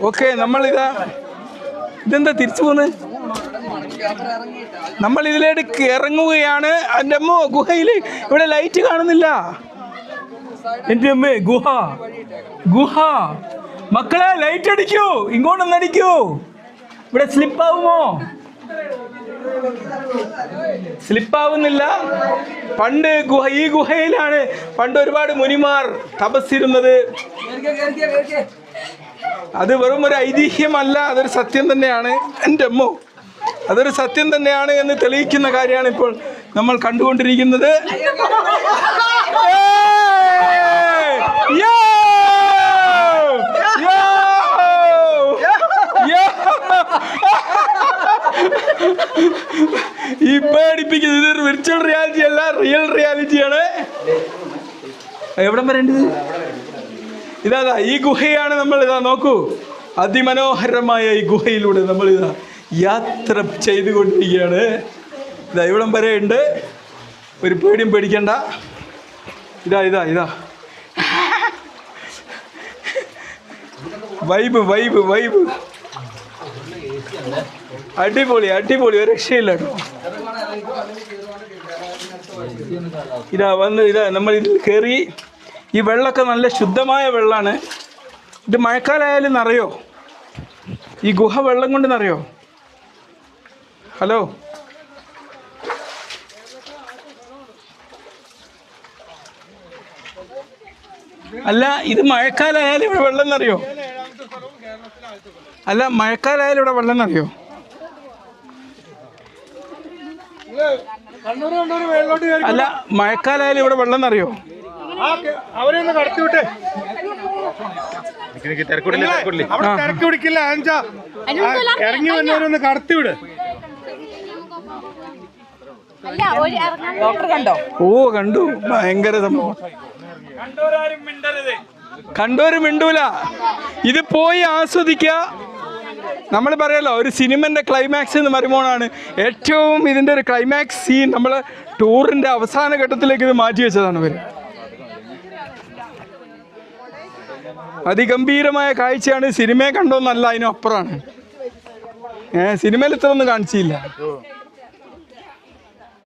Okay, നമ്മളിതാ ഇതെന്താ തിരിച്ചു പോന്ന്? നമ്മൾ ഇതിലേക്ക് ഇറങ്ങുകയാണ്. എൻ്റെ അമ്മ ഗുഹയിൽ ഇവിടെ ലൈറ്റ് കാണുന്നില്ല. എൻ്റെ അമ്മ ഗുഹ ഗുഹ മക്കളെ ലൈറ്റ് അടിക്കൂ, ഇങ്ങോട്ടൊന്ന് അടിക്കൂ. ഇവിടെ സ്ലിപ്പാവുമോ? സ്ലിപ്പാവുന്നില്ല. പണ്ട് ഈ ഗുഹയിലാണ് പണ്ട് ഒരുപാട് മുനിമാർ തപസ്സിരുന്നത്. അത് വെറും ഒരു ഐതിഹ്യമല്ല, അതൊരു സത്യം തന്നെയാണ്. എൻ്റെ അമ്മോ, അതൊരു സത്യം തന്നെയാണ് എന്ന് തെളിയിക്കുന്ന കാര്യമാണ് ഇപ്പോൾ നമ്മൾ കണ്ടുകൊണ്ടിരിക്കുന്നത്. ഈ പേടിപ്പിക്കുന്നത് ഇതൊരു വിർച്വൽ റിയാലിറ്റി അല്ല, റിയൽ റിയാലിറ്റിയാണ്. എവിടം വരേണ്ടത്? ഇതാ ഈ ഗുഹയാണ്. നമ്മൾ ഇതാ നോക്കൂ, അതിമനോഹരമായ ഈ ഗുഹയിലൂടെ നമ്മൾ ഇതാ യാത്ര ചെയ്തുകൊണ്ടിരിക്കുകയാണ്. ഇതാ ഇവിടം വരെ ഉണ്ട്. ഒരു പേടിയും പേടിക്കണ്ട. ഇതാ ഇതാ ഇതാ വൈബ് വൈബ് വൈബ്. അടിപൊളി അടിപൊളി, ഒരു രക്ഷയില്ല കേട്ടോ. ഇതാ വന്ന് ഇതാ നമ്മൾ ഇതിൽ കയറി. ഈ വെള്ളമൊക്കെ നല്ല ശുദ്ധമായ വെള്ളമാണ്. ഇത് മഴക്കാലമായാലും നിറയോ? ഈ ഗുഹ വെള്ളം കൊണ്ട് നിറയോ? ഹലോ, അല്ല ഇത് മഴക്കാലമായാലും ഇവിടെ വെള്ളം നിറയോ? അല്ല മഴക്കാലമായാലും ഇവിടെ വെള്ളം നിറയോ? അല്ല മഴക്കാലമായാലും ഇവിടെ വെള്ളം നിറയോ? അവരെ ഒന്ന് കടത്തിവിട്ടെ. തിരക്ക് പിടിക്കില്ല. ഇറങ്ങി വന്നവരൊന്ന് കടത്തിവിട്. ഓ കണ്ടു, ഭയങ്കര സംഭവം. കണ്ടോരും മിണ്ടൂല. ഇത് പോയി ആസ്വദിക്കുക. നമ്മൾ പറയല്ലോ ഒരു സിനിമൻ്റെ ക്ലൈമാക്സ് എന്ന് പറയുമ്പോഴാണ് ഏറ്റവും ഇതിൻ്റെ ഒരു ക്ലൈമാക്സ് സീൻ. നമ്മൾ ടൂറിൻ്റെ അവസാന ഘട്ടത്തിലേക്ക് ഇത് മാറ്റി വെച്ചതാണ് ഇവർ. അതിഗംഭീരമായ കാഴ്ചയാണ്. സിനിമയെ കണ്ടോന്നല്ല, അതിനപ്പുറമാണ്. സിനിമയിൽ ഇത്ര ഒന്നും കാണിച്ചില്ല.